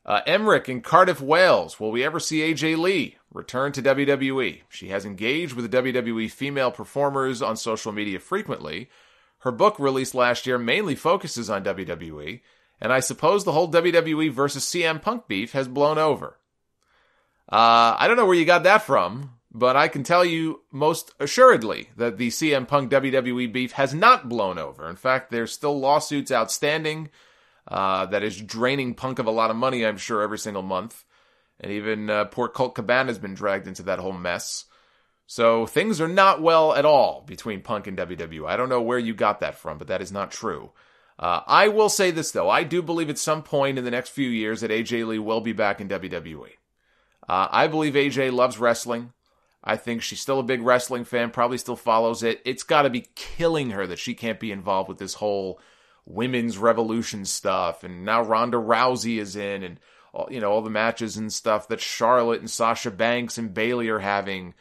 Emmerich in Cardiff, Wales. Will we ever see AJ Lee return to WWE? She has engaged with the WWE female performers on social media frequently. Her book, released last year, mainly focuses on WWE, and I suppose the whole WWE versus CM Punk beef has blown over. I don't know where you got that from, but I can tell you most assuredly that the CM Punk WWE beef has not blown over. In fact, there's still lawsuits outstanding that is draining Punk of a lot of money, I'm sure, every single month. And even poor Colt Cabana has been dragged into that whole mess. So things are not well at all between Punk and WWE. I don't know where you got that from, but that is not true. I will say this, though. I do believe at some point in the next few years that AJ Lee will be back in WWE. I believe AJ loves wrestling. I think she's still a big wrestling fan, probably still follows it. It's got to be killing her that she can't be involved with this whole women's revolution stuff, and now Ronda Rousey is in, and all the matches and stuff that Charlotte and Sasha Banks and Bayley are having.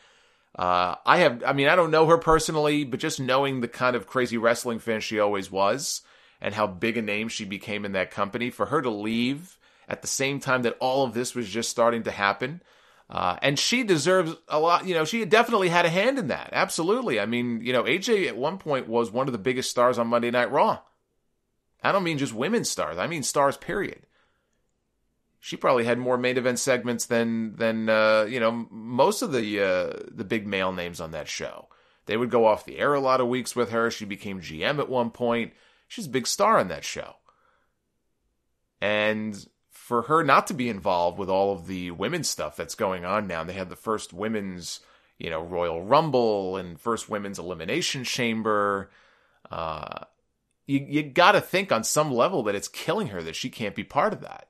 I don't know her personally, but just knowing the kind of crazy wrestling fan she always was, and how big a name she became in that company, for her to leave at the same time that all of this was just starting to happen. And she deserves a lot. She definitely had a hand in that. Absolutely. I mean, AJ at one point was one of the biggest stars on Monday Night Raw. I don't mean just women's stars. I mean stars, period. She probably had more main event segments than most of the big male names on that show. They would go off the air a lot of weeks with her. She became GM at one point. She's a big star on that show. And for her not to be involved with all of the women's stuff that's going on now, they had the first women's, Royal Rumble and first women's Elimination Chamber. You got to think on some level that it's killing her that she can't be part of that.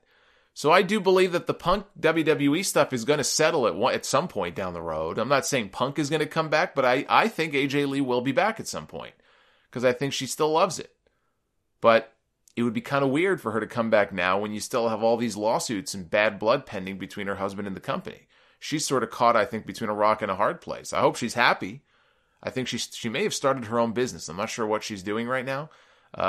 So I do believe that the Punk WWE stuff is going to settle at some point down the road. I'm not saying Punk is going to come back, but I think AJ Lee will be back at some point because I think she still loves it. But it would be kind of weird for her to come back now when you still have all these lawsuits and bad blood pending between her husband and the company. She's sort of caught, I think, between a rock and a hard place. I hope she's happy. I think she may have started her own business. I'm not sure what she's doing right now.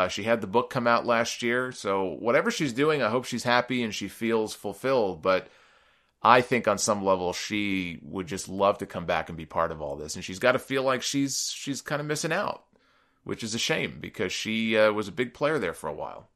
She had the book come out last year, so whatever she's doing, I hope she's happy and she feels fulfilled. But I think on some level she would just love to come back and be part of all this, and she's got to feel like she's kind of missing out, which is a shame because she was a big player there for a while.